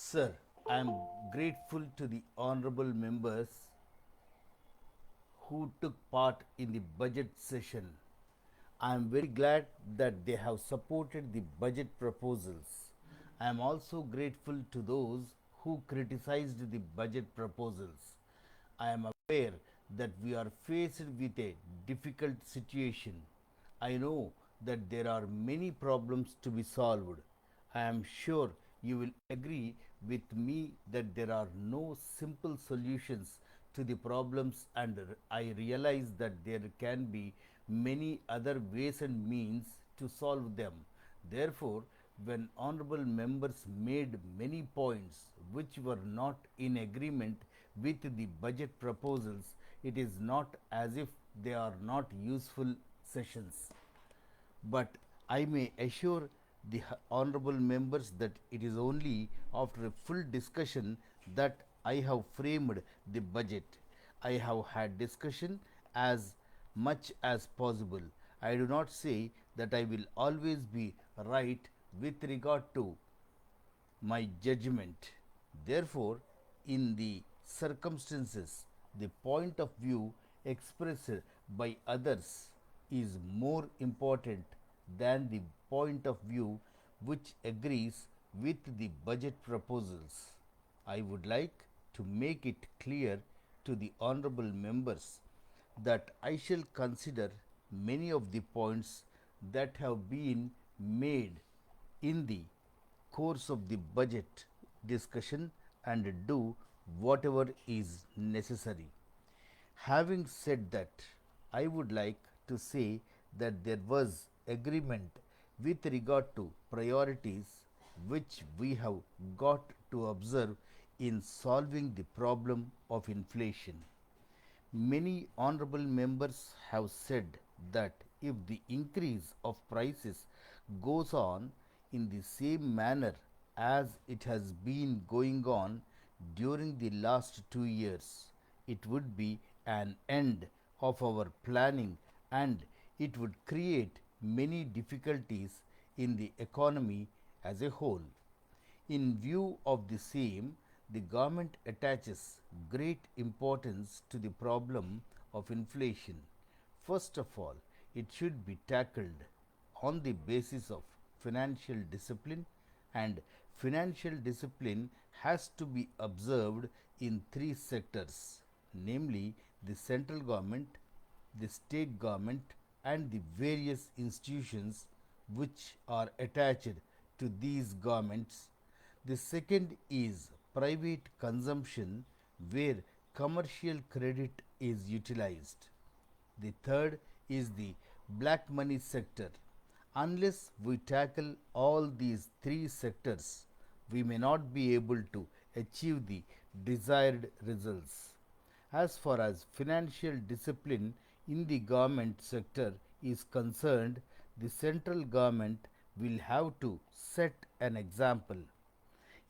Sir, I am grateful to the honorable members who took part in the budget session. I am very glad that they have supported the budget proposals. I am also grateful to those who criticized the budget proposals. I am aware that we are faced with a difficult situation. I know that there are many problems to be solved. I am sure you will agree with me that there are no simple solutions to the problems, and I realize that there can be many other ways and means to solve them. Therefore, when honorable members made many points which were not in agreement with the budget proposals, it is not as if they are not useful sessions. But I may assure the honorable members that it is only after a full discussion that I have framed the budget. I have had discussion as much as possible. I do not say that I will always be right with regard to my judgment. Therefore, in the circumstances, the point of view expressed by others is more important than the point of view which agrees with the budget proposals. I would like to make it clear to the honorable members that I shall consider many of the points that have been made in the course of the budget discussion and do whatever is necessary. Having said that, I would like to say that there was agreement with regard to priorities which we have got to observe in solving the problem of inflation. Many honorable members have said that if the increase of prices goes on in the same manner as it has been going on during the last 2 years, it would be an end of our planning, and it would create many difficulties in the economy as a whole. In view of the same, the government attaches great importance to the problem of inflation. First of all, it should be tackled on the basis of financial discipline, and financial discipline has to be observed in three sectors, namely the central government, the state government, and the various institutions which are attached to these governments. The second is private consumption, where commercial credit is utilized. The third is the black money sector. Unless we tackle all these three sectors, we may not be able to achieve the desired results. As far as financial discipline in the government sector is concerned, the central government will have to set an example.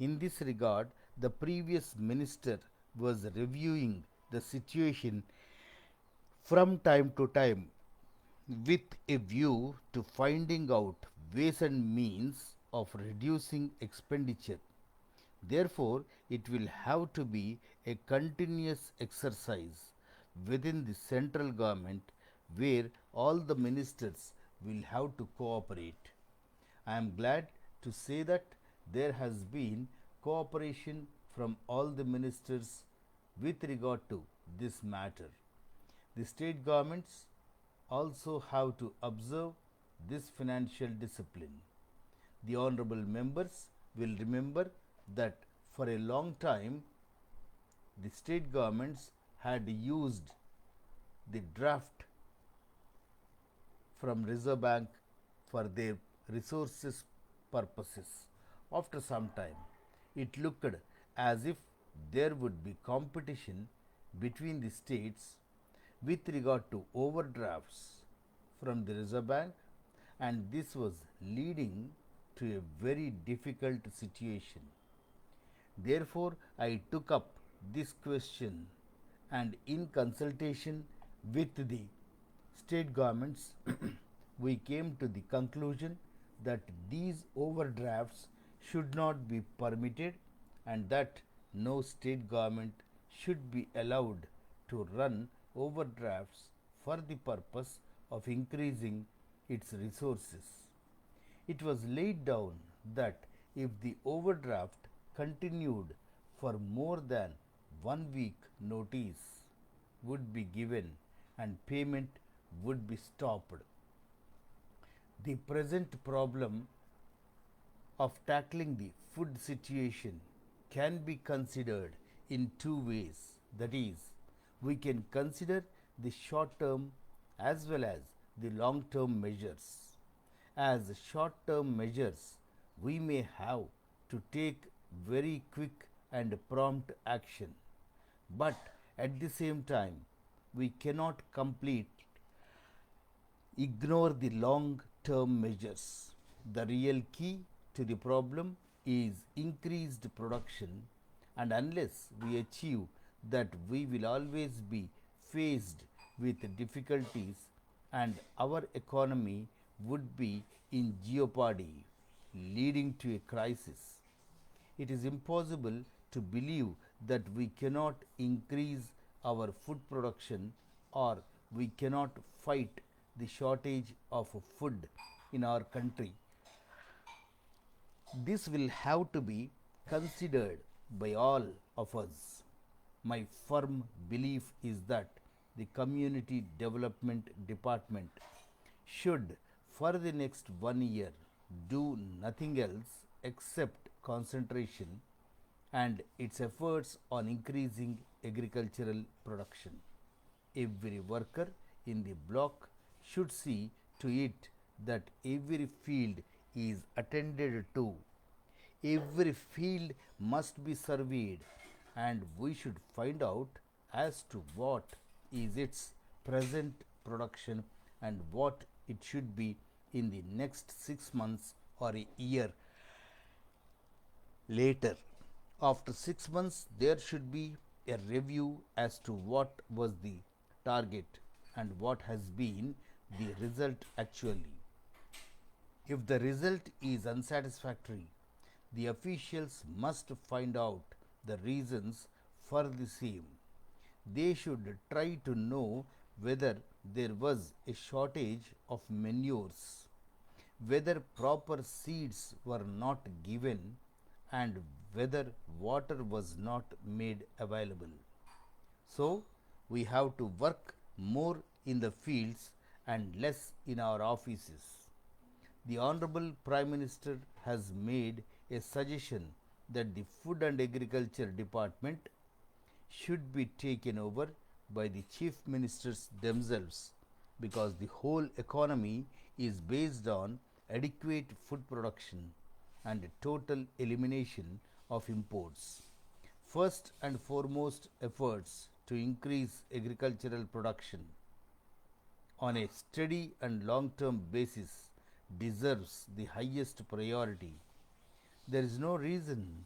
In this regard, the previous minister was reviewing the situation from time to time with a view to finding out ways and means of reducing expenditure. Therefore, it will have to be a continuous exercise within the central government where all the ministers will have to cooperate. I am glad to say that there has been cooperation from all the ministers with regard to this matter. The state governments also have to observe this financial discipline. The honorable members will remember that for a long time the state governments had used the draft from Reserve Bank for their resources purposes. After some time, it looked as if there would be competition between the states with regard to overdrafts from the Reserve Bank, and this was leading to a very difficult situation. Therefore, I took up this question, and in consultation with the state governments, we came to the conclusion that these overdrafts should not be permitted, and that no state government should be allowed to run overdrafts for the purpose of increasing its resources. It was laid down that if the overdraft continued for more than 1 week, notice would be given and payment would be stopped. The present problem of tackling the food situation can be considered in two ways. That is, we can consider the short term as well as the long term measures. As short term measures, we may have to take very quick and prompt action, but at the same time, we cannot complete ignore the long term measures. The real key to the problem is increased production, and unless we achieve that, we will always be faced with difficulties and our economy would be in jeopardy, leading to a crisis. It is impossible to believe that we cannot increase our food production or we cannot fight the shortage of food in our country. This will have to be considered by all of us. My firm belief is that the Community Development Department should, for the next 1 year, do nothing else except concentration and its efforts on increasing agricultural production. Every worker in the block should see to it that every field is attended to. Every field must be surveyed, and we should find out as to what is its present production and what it should be in the next 6 months or a year later. After 6 months, there should be a review as to what was the target and what has been the result actually. If the result is unsatisfactory, the officials must find out the reasons for the same. They should try to know whether there was a shortage of manures, whether proper seeds were not given, and whether water was not made available. So, we have to work more in the fields and less in our offices. The Honorable Prime Minister has made a suggestion that the Food and Agriculture Department should be taken over by the chief ministers themselves, because the whole economy is based on adequate food production and total elimination of imports. First and foremost, efforts to increase agricultural production on a steady and long term basis deserves the highest priority. There is no reason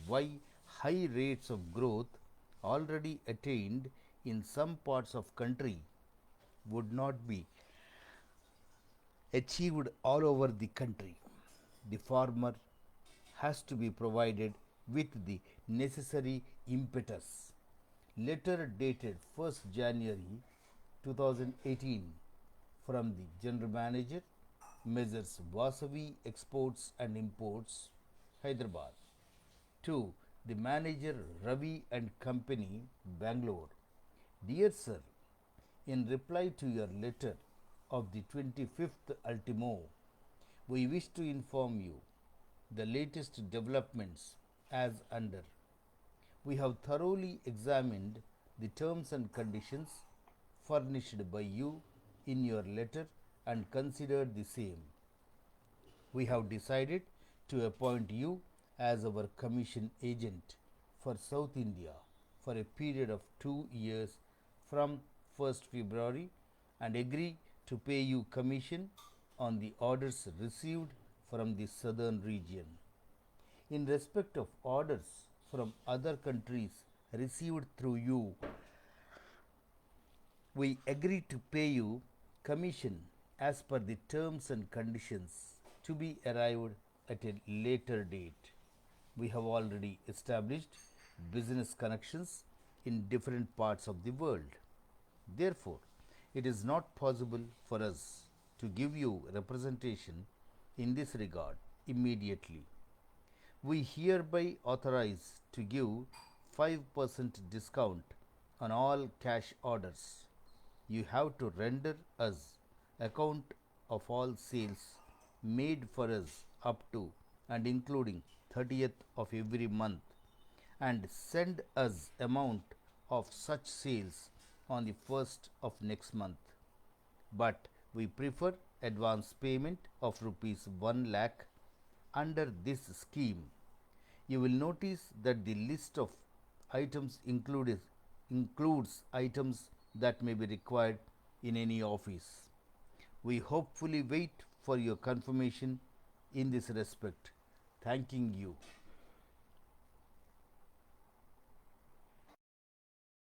why high rates of growth already attained in some parts of country would not be achieved all over the country. The farmer has to be provided with the necessary impetus. Letter dated 1st January 2018 from the General Manager, Messrs. Vasavi Exports and Imports, Hyderabad, to the Manager Ravi and Company, Bangalore. Dear Sir, in reply to your letter of the 25th ultimo, we wish to inform you the latest developments as under. We have thoroughly examined the terms and conditions furnished by you in your letter and considered the same. We have decided to appoint you as our commission agent for South India for a period of 2 years from 1st February and agree to pay you commission on the orders received from the southern region. In respect of orders from other countries received through you, we agree to pay you commission as per the terms and conditions to be arrived at a later date. We have already established business connections in different parts of the world. Therefore, it is not possible for us to give you representation in this regard immediately. We hereby authorize to give 5% discount on all cash orders. You have to render us account of all sales made for us up to and including 30th of every month and send us amount of such sales on the 1st of next month. But we prefer advance payment of rupees 1 lakh under this scheme. You will notice that the list of items includes items that may be required in any office. We hopefully wait for your confirmation in this respect. Thanking you.